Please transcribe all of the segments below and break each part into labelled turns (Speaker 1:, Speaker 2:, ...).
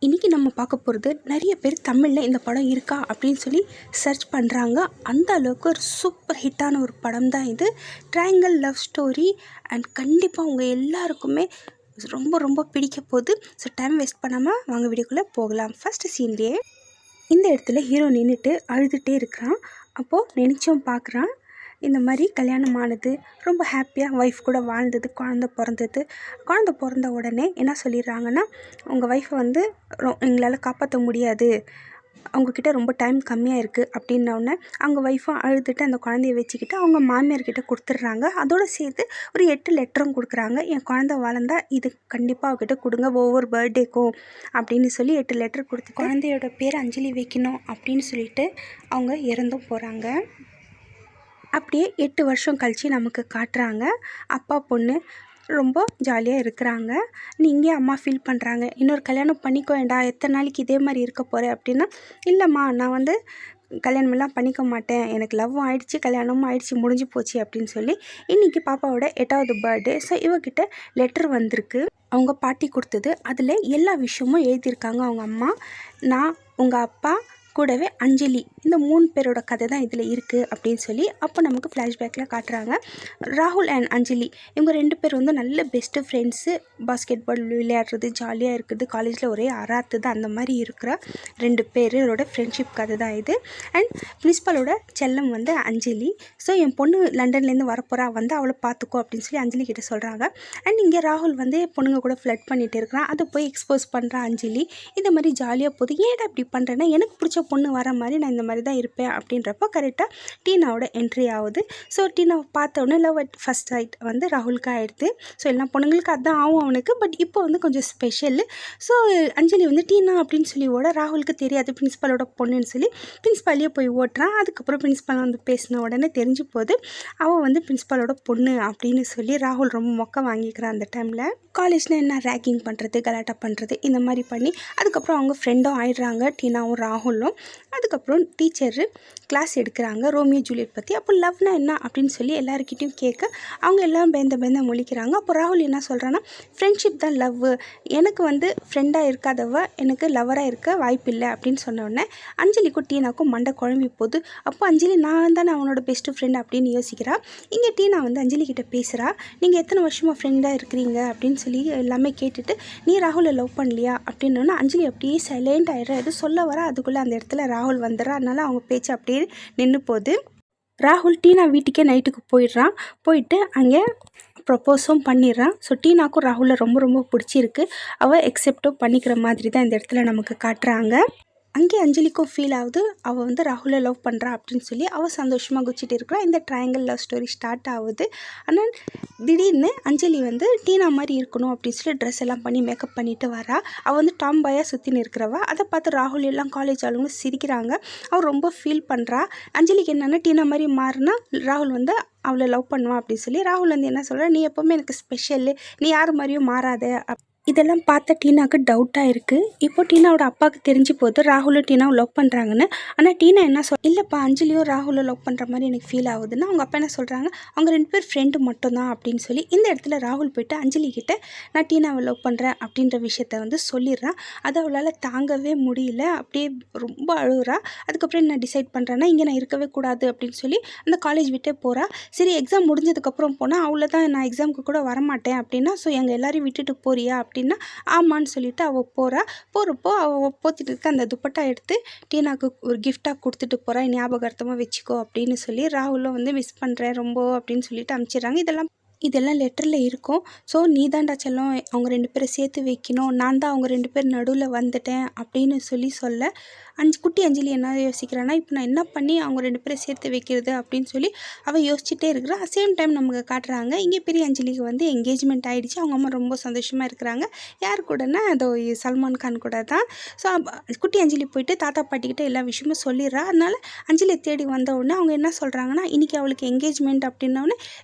Speaker 1: இன்றைக்கி நம்ம பார்க்க போகிறது நிறைய பேர் தமிழில் இந்த படம் இருக்கா அப்படின்னு சொல்லி சர்ச் பண்ணுறாங்க. அந்த அளவுக்கு ஒரு சூப்பர் ஹிட்டான ஒரு படம் தான் இது. Triangle love story. அண்ட் கண்டிப்பாக உங்கள் எல்லாருக்குமே ரொம்ப ரொம்ப பிடிக்க போகுது. ஸோ டைம் வேஸ்ட் பண்ணாமல் வாங்க வீடியோக்குள்ளே போகலாம். ஃபஸ்ட்டு சீன்லேயே இந்த இடத்துல ஹீரோ நின்றுட்டு அழுதுகிட்டே இருக்கிறான். அப்போது நினச்சும் பார்க்குறான், இந்த மாதிரி கல்யாணம் ஆனது, ரொம்ப ஹாப்பியாக ஒய்ஃப் கூட வாழ்ந்தது, குழந்த பிறந்தது. குழந்த பிறந்த உடனே என்ன சொல்லிடுறாங்கன்னா, உங்கள் ஒய்ஃபை வந்து எங்களால் காப்பாற்ற முடியாது, அவங்கக்கிட்ட ரொம்ப டைம் கம்மியாக இருக்குது அப்படின்னோடனே அவங்க ஒய்ஃபும் அழுதுட்டு அந்த குழந்தைய வச்சுக்கிட்டு அவங்க மாமியார்கிட்ட கொடுத்துட்றாங்க. அதோடு சேர்த்து ஒரு 8 லெட்டரும் கொடுக்குறாங்க. என் குழந்தை வளர்ந்தா இது கண்டிப்பாக அவகிட்ட கொடுங்க ஒவ்வொரு பர்த்டேக்கும் அப்படின்னு சொல்லி 8 லெட்டர் கொடுத்து குழந்தையோட பேர் அஞ்சலி வைக்கணும் அப்படின்னு சொல்லிட்டு அவங்க இறந்தும் போகிறாங்க. அப்படியே 8 வருஷம் கழித்து நமக்கு காட்டுறாங்க. அப்பா பொண்ணு ரொம்ப ஜாலியாக இருக்கிறாங்க. இங்கே அம்மா ஃபீல் பண்ணுறாங்க, இன்னொரு கல்யாணம் பண்ணிக்க வேண்டாம், எத்தனை நாளைக்கு இதே மாதிரி இருக்க போகிறேன் அப்படின்னா, இல்லைம்மா நான் வந்து கல்யாணமெல்லாம் பண்ணிக்க மாட்டேன், எனக்கு லவ்வும் ஆயிடுச்சு கல்யாணமும் ஆயிடுச்சு முடிஞ்சு போச்சு அப்படின்னு சொல்லி இன்றைக்கி பாப்பாவோட 8வது பர்த்டே. ஸோ இவகிட்ட லெட்டர் வந்திருக்கு, அவங்க பாட்டி கொடுத்தது. அதில் எல்லா விஷயமும் எழுதியிருக்காங்க. அவங்க அம்மா, நான், உங்கள் அப்பா, கூடவே அஞ்சலி, இந்த 3 பேரோட கதை தான் இதில் இருக்குது அப்படின்னு சொல்லி அப்போ நமக்கு ஃப்ளாஷ்பேக்கில் காட்டுறாங்க. ராகுல் அண்ட் அஞ்சலி இவங்க 2 பேர் வந்து நல்ல பெஸ்ட்டு ஃப்ரெண்ட்ஸு. பாஸ்கெட் பால் விளையாடுறது, ஜாலியாக இருக்குது, காலேஜில் ஒரே அராத்துது, அந்த மாதிரி இருக்கிற 2 பேரோட ஃப்ரெண்ட்ஷிப் கதை தான் இது. அண்ட் பிரின்ஸ்பலோட செல்லம் வந்து அஞ்சலி. ஸோ என் பொண்ணு லண்டன்லேருந்து வரப்போகிறா, வந்து அவளை பார்த்துக்கோ அப்படின்னு சொல்லி அஞ்சலி கிட்ட சொல்கிறாங்க. அண்ட் இங்கே ராகுல் வந்து பொண்ணுங்க கூட ஃப்ளட் பண்ணிகிட்டு இருக்கிறான். அதை போய் எக்ஸ்போஸ் பண்ணுறான் அஞ்சலி. இந்த மாதிரி ஜாலியாக போகுது. ஏன்டா இப்படி பண்ணுறேன்னா, எனக்கு பிடிச்ச பொண்ணு வர மாதிரி நான் இந்த மாதிரி தான் இருப்பேன் அப்படின்றப்போ கரெக்டாக டீனாவோட என்ட்ரி ஆகுது. ஸோ டீனாவை பார்த்தோன்னே லவ் அட் ஃபர்ஸ்ட் சைட் வந்து ராகுலுக்கு ஆகிடுது. ஸோ எல்லா பொண்ணுங்களுக்கு அதுதான் ஆகும் அவனுக்கு. பட் இப்போ வந்து கொஞ்சம் ஸ்பெஷல். ஸோ அஞ்சலி வந்து டீனா அப்படின்னு சொல்லி ஓட, ராகுலுக்கு தெரியாது பிரின்ஸ்பலோட பொண்ணுன்னு சொல்லி பிரின்ஸ்பாலையே போய் ஓட்டுறான். அதுக்கப்புறம் பிரின்ஸ்பால் வந்து பேசின உடனே தெரிஞ்சு போகுது அவள் வந்து பிரின்ஸ்பாலோட பொண்ணு அப்படின்னு சொல்லி ராகுல் ரொம்ப மொக்க வாங்கிக்கிறான். அந்த டைமில் காலேஜில் என்ன ரேக்கிங் பண்ணுறது, கலாட்டா பண்ணுறது, இந்த மாதிரி பண்ணி அதுக்கப்புறம் அவங்க ஃப்ரெண்டும் ஆயிடுறாங்க, டீனாவும் ராகுலும். அதுக்கப்புறம் டீச்சரு கிளாஸ் எடுக்கிறாங்க ரோமியோ ஜூலியட் பற்றி. அப்போ லவ்னா என்ன அப்படின்னு சொல்லி எல்லாருக்கிட்டையும் கேட்க அவங்க எல்லாம் பயந்த முழிக்கிறாங்க. அப்போ ராகுல் என்ன சொல்கிறான்னா, ஃப்ரெண்ட்ஷிப் தான் லவ், எனக்கு வந்து ஃப்ரெண்டாக இருக்காதவ எனக்கு லவராக இருக்க வாய்ப்பில்லை அப்படின்னு சொன்னோடனே அஞ்சலிக்கும் டீனாக்கும் மண்டை குழம்பி போகுது. அப்போ அஞ்சலி நான் தானே அவனோட பெஸ்ட்டு ஃப்ரெண்ட் அப்படின்னு யோசிக்கிறா. இங்கே டீனா வந்து அஞ்சலி கிட்ட பேசுகிறா, நீங்கள் எத்தனை வருஷமாக ஃப்ரெண்டாக இருக்கிறீங்க அப்படின்னு சொல்லி எல்லாமே கேட்டுட்டு, நீ ராகுலை லவ் பண்ணலையா அப்படின்னோன்னா அஞ்சலி அப்படியே சைலண்ட் ஆகிடுறா. எது சொல்ல வர அதுக்குள்ளே அந்த இடத்துல ராகுல் வந்துடுறா. அதனால அவங்க பேச்சு அப்படியே நின்று போகுது. ராகுல் டீனா வீட்டுக்கே நைட்டுக்கு போயிடுறான். போயிட்டு அங்கே ப்ரப்போஸும் பண்ணிடுறான். ஸோ டீனாக்கும் ராகுலை ரொம்ப ரொம்ப பிடிச்சிருக்கு. அவள் எக்ஸெப்டும் பண்ணிக்கிற மாதிரி தான் இந்த இடத்துல நமக்கு காட்டுறாங்க. அங்கே அஞ்சலிக்கும் ஃபீல் ஆகுது, அவள் வந்து ராகுலை லவ் பண்ணுறா அப்படின்னு சொல்லி அவள் சந்தோஷமாக குச்சிட்டு இருக்கிறா. இந்த ட்ரையாங்கிள் லவ் ஸ்டோரி ஸ்டார்ட் ஆகுது. ஆனால் திடீர்னு அஞ்சலி வந்து டீனா மாதிரி இருக்கணும் அப்படின்னு சொல்லி ட்ரெஸ் எல்லாம் பண்ணி மேக்கப் பண்ணிட்டு வரா. அவள் வந்து டாம் பாயாக சுற்றின்னு இருக்கிறவா. அதை பார்த்து ராகுல் எல்லாம் காலேஜ் ஆளுங்களும் சிரிக்கிறாங்க. அவள் ரொம்ப ஃபீல் பண்ணுறா. அஞ்சலிக்கு என்னென்னா டீனா மாதிரி மாறினா ராகுல் வந்து அவளை லவ் பண்ணுவான் அப்படின்னு சொல்லி ராகுல் வந்து என்ன சொல்கிறா, நீ எப்போவுமே எனக்கு ஸ்பெஷல்லு, நீ யார் மாதிரியும் மாறாத. இதெல்லாம் பார்த்த டீனாவுக்கு டவுட்டாக இருக்குது. இப்போ டீனாவோட அப்பாவுக்கு தெரிஞ்சு போகுது ராகுலும் டீனாவும் லவ் பண்ணுறாங்கன்னு. ஆனால் டீனா என்ன இல்லைப்பா அஞ்சலியும் ராகுலும் லவ் பண்ணுற மாதிரி எனக்கு ஃபீல் ஆகுதுன்னா அவங்க அப்பா என்ன சொல்கிறாங்க, அவங்க 2 பேர் ஃப்ரெண்டு மட்டும்தான் அப்படின்னு சொல்லி இந்த இடத்துல ராகுல் போய்ட்டு அஞ்சலி கிட்ட நான் டீனாவை லவ் பண்ணுறேன் அப்படின்ற விஷயத்த வந்து சொல்லிடுறான். அதை அவளால் தாங்கவே முடியல, அப்படியே ரொம்ப அழுகுறா. அதுக்கப்புறம் என்ன டிசைட் பண்ணுறான்னா, இங்கே நான் இருக்கவே கூடாது அப்படின்னு சொல்லி அந்த காலேஜ் விட்டே போகிறா. சரி எக்ஸாம் முடிஞ்சதுக்கப்புறம் போனால் அவ்வளோதான், நான் எக்ஸாமுக்கு கூட வரமாட்டேன் அப்படின்னா, ஸோ எங்கள் எல்லாரையும் விட்டுட்டு போறியா அப்படின்னா ஆமான்னு சொல்லிட்டு அவள் போகிறப்போ அவள் போத்திட்டு இருக்க அந்த துப்பட்டா எடுத்து டீனாவுக்கு ஒரு கிஃப்டாக கொடுத்துட்டு போகிறா, ஞாபகார்த்தமாக வச்சுக்கோ அப்படின்னு சொல்லி ராகுலும் வந்து மிஸ் பண்ணுறேன் ரொம்ப அப்படின்னு சொல்லிட்டு அனுப்பிச்சிடுறாங்க. இதெல்லாம் லெட்டரில் இருக்கும். ஸோ நீ தான்டா செல்லம் அவங்க 2 பேரை சேர்த்து வைக்கணும், நான் தான் அவங்க 2 பேர் நடுவில் வந்துட்டேன் அப்படின்னு சொல்ல குட்டி அஞ்சலி என்ன யோசிக்கிறான்னா, இப்போ நான் என்ன பண்ணி அவங்க 2 பேரை சேர்த்து வைக்கிறது அப்படின்னு சொல்லி அவள் யோசிச்சுட்டே இருக்கிறா. சேம் டைம் நமக்கு காட்டுறாங்க இங்கே பெரிய அஞ்சலிக்கு வந்து என்கேஜ்மெண்ட் ஆகிடுச்சு. அவங்க அம்மா ரொம்ப சந்தோஷமாக இருக்கிறாங்க. யார் கூடனா அதோ சல்மான் கான் கூட தான். ஸோ குட்டி அஞ்சலி போயிட்டு தாத்தா பாட்டிக்கிட்ட எல்லா விஷயமும் சொல்லிடுறா. அதனால் அஞ்சலியை தேடி வந்த உடனே அவங்க என்ன சொல்கிறாங்கன்னா, இன்றைக்கி அவளுக்கு என்கேஜ்மெண்ட் அப்படின்னோடனே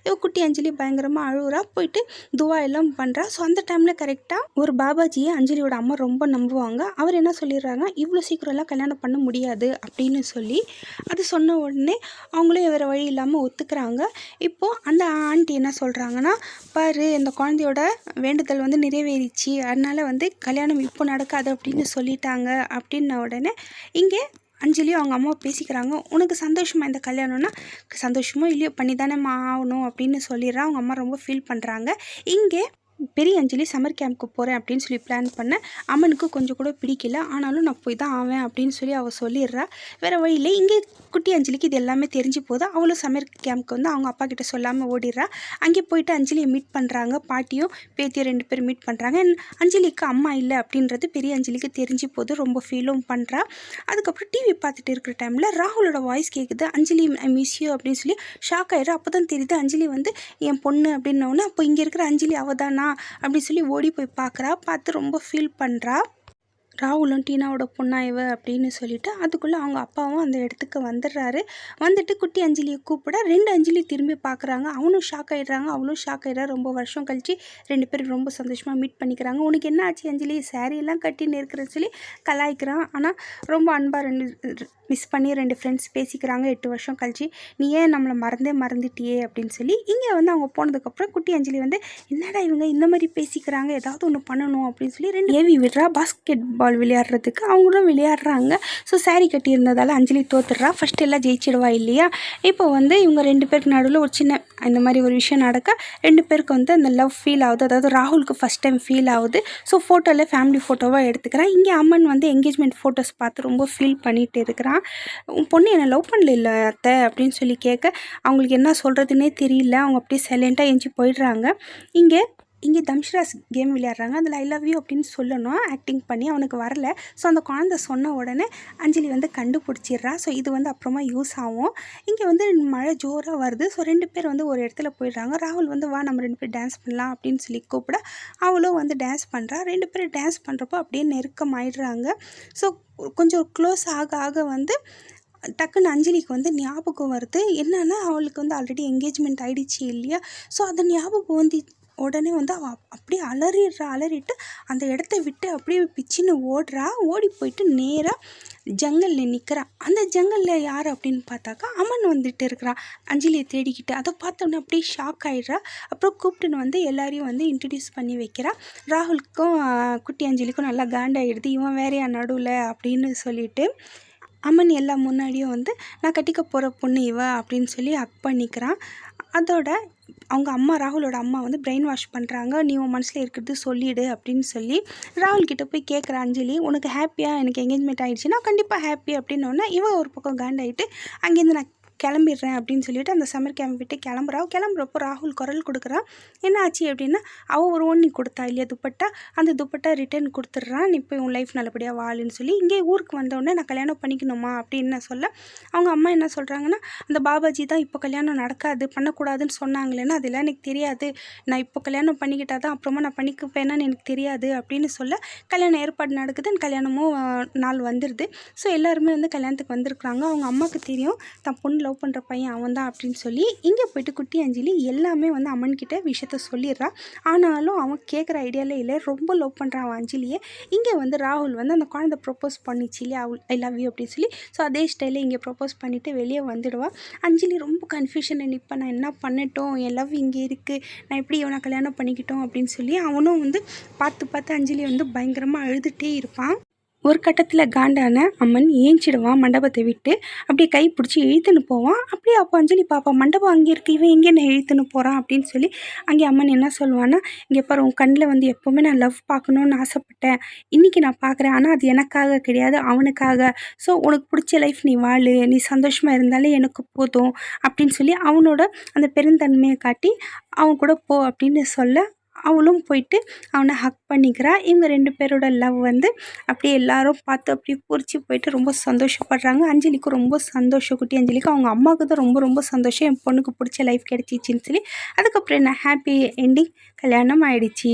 Speaker 1: குட்டி அஞ்சலி பயங்கரமாக பயங்கரமாக அழுகுறா. போயிட்டு துவா எல்லாம் பண்ணுறா. ஸோ அந்த டைமில் கரெக்டாக ஒரு பாபாஜியை அஞ்சலியோட அம்மா ரொம்ப நம்புவாங்க. அவர் என்ன சொல்லிடுறாங்க, இவ்வளோ சீக்கிரம்லாம் கல்யாணம் பண்ண முடியாது அப்படின்னு சொல்லி. அது சொன்ன உடனே அவங்களே வேறு வழி இல்லாமல் ஒத்துக்கிறாங்க. இப்போது அந்த ஆண்டி என்ன சொல்கிறாங்கன்னா, பாரு இந்த குழந்தையோட வேண்டுதல் வந்து நிறைவேறிச்சு, அதனால் வந்து கல்யாணம் இப்போ நடக்காது அப்படின்னு சொல்லிட்டாங்க. அப்படின்ன உடனே இங்கே அஞ்சலியும் அவங்க அம்மா பேசிக்கிறாங்க. உனக்கு சந்தோஷமா இந்த கல்யாணம்னா, சந்தோஷமோ இல்லையோ பண்ணி தானே ஆகணும் அப்படின்னு சொல்லிடுறா. அவங்க அம்மா ரொம்ப ஃபீல் பண்ணுறாங்க. இங்கே பெரிய அஞ்சலி சம்மர் கேம்ப்க்கு போகிறேன் அப்படின்னு சொல்லி பிளான் பண்ணேன். அம்மனுக்கு கொஞ்சம் கூட பிடிக்கல, ஆனாலும் நான் போய் தான் ஆவேன் அப்படின்னு சொல்லி அவள் சொல்லிடுறா. வேறு வழியில் இங்கே குட்டி அஞ்சலிக்கு இது எல்லாமே தெரிஞ்சு போகுது. அவளும் சம்மர் கேம்ப்க்கு வந்து அவங்க அப்பா கிட்ட சொல்லாமல் ஓடிடுறா. அங்கே போயிட்டு அஞ்சலியை மீட் பண்ணுறாங்க. பாட்டியும் பேத்தியும் 2 பேரும் மீட் பண்ணுறாங்க. அஞ்சலிக்கு அம்மா இல்லை அப்படின்றது பெரிய அஞ்சலிக்கு தெரிஞ்சு போகுது. ரொம்ப ஃபீலும் பண்ணுறா. அதுக்கப்புறம் டிவி பார்த்துட்டு இருக்கிற டைமில் ராகுலோட வாய்ஸ் கேட்குது. அஞ்சலி ஐ மிஸ் யூ அப்படின்னு சொல்லி ஷாக் ஆகிடுறா. அப்போ தான் தெரியுது அஞ்சலி வந்து என் பொண்ணு அப்படின்னோடனே, அப்போ இங்கே இருக்கிற அஞ்சலி அவதானா அப்படி சொல்லி ஓடி போய் பார்க்குறா. பார்த்து ரொம்ப ஃபீல் பண்ணுறா. ராகுலும் டீனாவோட பொண்ணா இவ அப்படின்னு சொல்லிட்டு அதுக்குள்ளே அவங்க அப்பாவும் அந்த இடத்துக்கு வந்துடுறாரு. வந்துட்டு குட்டி அஞ்சலியை கூப்பிட 2 அஞ்சலி திரும்பி பார்க்குறாங்க. அவனும் ஷாக் ஆகிடுறாங்க, அவளும் ஷாக் ஆகிடுறா. ரொம்ப வருஷம் கழிச்சு 2 பேரும் ரொம்ப சந்தோஷமாக மீட் பண்ணிக்கிறாங்க. உனக்கு என்ன ஆச்சு அஞ்சலி, சாரியெல்லாம் கட்டின்னு இருக்கிறன்னு சொல்லி கலாய்க்கிறான். ஆனால் ரொம்ப அன்பாக மிஸ் பண்ணி 2 ஃப்ரெண்ட்ஸ் பேசிக்கிறாங்க 8 வருஷம் கழிச்சு. நீ ஏன் நம்மளை மறந்துட்டியே அப்படின்னு சொல்லி. இங்கே வந்து அவங்க போனதுக்கப்புறம் குட்டி அஞ்சலி வந்து, என்னடா இவங்க இந்த மாதிரி பேசிக்கிறாங்க, ஏதாவது ஒன்று பண்ணணும் அப்படின்னு சொல்லி 2 ஏவி விடுறா. பாஸ்கெட் பால் விளையாடுறதுக்கு அவங்களும் விளையாடுறாங்க. ஸோ சாரி கட்டியிருந்ததால் அஞ்சலி தோத்துடுறா. ஃபஸ்ட் எல்லாம் ஜெயிச்சிடுவா இல்லையா. இப்போ வந்து இவங்க 2 பேருக்கு நடுவில் ஒரு சின்ன இந்த மாதிரி ஒரு விஷயம் நடக்க 2 பேருக்கு வந்து அந்த லவ் ஃபீல் ஆகுது. அதாவது ராகுலுக்கு ஃபஸ்ட் டைம் ஃபீல் ஆகுது. ஸோ ஃபோட்டோவில் ஃபேமிலி ஃபோட்டோவாக எடுத்துக்கிறான். இங்கே அம்மன் வந்து என்கேஜ்மெண்ட் ஃபோட்டோஸ் பார்த்து ரொம்ப ஃபீல் பண்ணிட்டு இருக்கிறான். உன் பொண்ணு என்னை லவ் பண்ணல அத்தை அப்படின்னு சொல்லி கேட்க அவங்களுக்கு என்ன சொல்கிறதுனே தெரியல. அவங்க அப்படியே சைலண்ட்டாக எஞ்சி போயிடுறாங்க. இங்கே தம்ஷராஸ் கேம் விளையாடுறாங்க. அதில் ஐ லவ் யூ அப்படின்னு சொல்லணும் ஆக்டிங் பண்ணி, அவனுக்கு வரல. ஸோ அந்த குழந்தை சொன்ன உடனே அஞ்சலி வந்து கண்டுபிடிச்சிடுறா. ஸோ இது வந்து அப்புறமா யூஸ் ஆகும். இங்கே வந்து மழை ஜோராக வருது. ஸோ 2 பேர் வந்து ஒரு இடத்துல போயிடுறாங்க. ராகுல் வந்து வா நம்ம 2 பேர் டான்ஸ் பண்ணலாம் அப்படின்னு சொல்லி கூப்பிட அவளும் வந்து டான்ஸ் பண்ணுறா. 2 பேர் டான்ஸ் பண்ணுறப்போ அப்படியே நெருக்கம் ஆயிடுறாங்க. ஸோ கொஞ்சம் க்ளோஸ் ஆக ஆக வந்து டக்குன்னு அஞ்சலிக்கு வந்து ஞாபகம் வருது. என்னன்னா அவளுக்கு வந்து ஆல்ரெடி என்கேஜ்மெண்ட் ஆகிடுச்சு இல்லையா. ஸோ அந்த ஞாபகம் வந்து உடனே வந்து அவள் அப்படியே அலறிட்டு அந்த இடத்த விட்டு அப்படியே பிச்சின்னு ஓடுறா. ஓடி போயிட்டு நேராக ஜங்கலில் நிற்கிறா. அந்த ஜங்கலில் யார் அப்படின்னு பார்த்தாக்கா அம்மன் வந்துட்டு இருக்கிறா அஞ்சலியை தேடிக்கிட்டு. அதை பார்த்தோன்னே அப்படியே ஷாக் ஆகிடுறா. அப்புறம் கூப்பிட்டுன்னு வந்து எல்லாரையும் வந்து இன்ட்ரடியூஸ் பண்ணி வைக்கிறா. ராகுலுக்கும் குட்டி அஞ்சலிக்கும் நல்லா காண்டாயிடுது. இவன் வேறையா நடுவில் அப்படின்னு சொல்லிட்டு அம்மன் எல்லாம் முன்னாடியும் வந்து நான் கட்டிக்க போகிற பொண்ணு இவ அப்படின்னு சொல்லி ஹக் பண்ணிக்கிறான். அதோட அவங்க அம்மா ராகுலோட அம்மா வந்து பிரெயின் வாஷ் பண்ணுறாங்க. நீ உன் மனசில் இருக்கிறது சொல்லிவிடு அப்படின்னு சொல்லி ராகுல் கிட்ட போய் கேட்குற அஞ்சலி, உனக்கு ஹாப்பியாக எனக்கு என்கேஜ்மெண்ட் ஆகிடுச்சுன்னா கண்டிப்பாக ஹாப்பி அப்படின்னோடனே இவன் ஒரு பக்கம் காண்டாயிட்டு அங்கேருந்து நான் கிளம்பிடுறேன் அப்படின்னு சொல்லிட்டு அந்த சம்மர் கேம்ப் விட்டு கிளம்புறப்போ ராகுல் குரல் கொடுக்குறான். என்ன ஆச்சு அப்படின்னா, அவள் ஒரு ஒன்று கொடுத்தா இல்லையா துப்பட்டா, அந்த துப்பட்டா ரிட்டர்ன் கொடுத்துட்றான். நீ போய் உன் லைஃப் நல்லபடியாக வாழுன்னு சொல்லி. இங்கே ஊருக்கு வந்தோடனே நான் கல்யாணம் பண்ணிக்கணுமா அப்படின்னு சொல்ல அவங்க அம்மா என்ன சொல்கிறாங்கன்னா, அந்த பாபாஜி தான் இப்போ கல்யாணம் நடக்காது பண்ணக்கூடாதுன்னு சொன்னாங்களேன்னா அதெல்லாம் எனக்கு தெரியாது, நான் இப்போ கல்யாணம் பண்ணிக்கிட்டா தான் அப்புறமா நான் பண்ணிக்குப்பேன்னு எனக்கு தெரியாது அப்படின்னு சொல்ல கல்யாணம் ஏற்பாடு நடக்குது. கல்யாணமும் நாள் வந்துடுது. ஸோ எல்லாருமே வந்து கல்யாணத்துக்கு வந்திருக்குறாங்க. அவங்க அம்மாவுக்கு தெரியும் தான் பொண்ணு லவ் பண்ணுற பையன் அவன் தான் அப்படின்னு சொல்லி. இங்கே போயிட்டு குட்டி அஞ்சலி எல்லாமே வந்து அம்மன்கிட்ட விஷயத்த சொல்லிடுறா. ஆனாலும் அவன் கேட்குற ஐடியாலே இல்லை, ரொம்ப லவ் பண்ணுறான் அவன் அஞ்சலியை. இங்கே வந்து ராகுல் வந்து அந்த குழந்தை ப்ரப்போஸ் பண்ணிச்சு இல்லையா, ஐ லவ் யூ அப்படின்னு சொல்லி. ஸோ அதே ஸ்டைலில் இங்கே ப்ரப்போஸ் பண்ணிவிட்டு வெளியே வந்துடுவான். அஞ்சலி ரொம்ப கன்ஃபியூஷனில் நிற்பேன், நான் என்ன பண்ணட்டும், என் லவ் இங்கே இருக்குது, நான் எப்படி இவனை கல்யாணம் பண்ணிக்கிட்டோம் அப்படின்னு சொல்லி. அவனும் வந்து பார்த்து அஞ்சலி வந்து பயங்கரமாக அழுதுகிட்டே இருப்பான். ஒரு கட்டத்தில் காண்டான அம்மன் ஏஞ்சிடுவான் மண்டபத்தை விட்டு. அப்படியே கை பிடிச்சி இழுத்துன்னு போவான். அப்படியே அப்போ அஞ்சலி பாப்பா மண்டபம் அங்கே இருக்குது, இவன் எங்கே நான் இழுத்துன்னு போகிறான் அப்படின்னு சொல்லி. அங்கே அம்மன் என்ன சொல்லுவான்னா, இங்கே பாரு உன் கண்ணில் வந்து எப்போவுமே நான் லவ் பார்க்கணுன்னு ஆசைப்பட்டேன், இன்றைக்கி நான் பார்க்குறேன், ஆனால் அது எனக்காக கிடையாது அவனுக்காக. ஸோ உனக்கு பிடிச்ச லைஃப் நீ வாழு, நீ சந்தோஷமாக இருந்தாலே எனக்கு போதும் அப்படின்னு சொல்லி அவனோட அந்த பெருந்தன்மையை காட்டி அவன் கூட போ அப்படின்னு சொல்ல அவளும் போயிட்டு அவனை ஹக் பண்ணிக்கிறா. இவங்க 2 பேரோட லவ் வந்து அப்படியே எல்லாரும் பார்த்து அப்படியே பூரிச்சு போயிட்டு ரொம்ப சந்தோஷப்படுறாங்க. அஞ்சலிக்கும் ரொம்ப சந்தோஷம். குட்டி அஞ்சலிக்கும் அவங்க அம்மாவுக்கு தான் ரொம்ப ரொம்ப சந்தோஷம், என் பொண்ணுக்கு பிடிச்ச லைஃப் கிடைச்சிச்சின்னு சொல்லி. அதுக்கப்புறம் என்ன ஹாப்பி எண்டிங், கல்யாணம் ஆயிடுச்சு.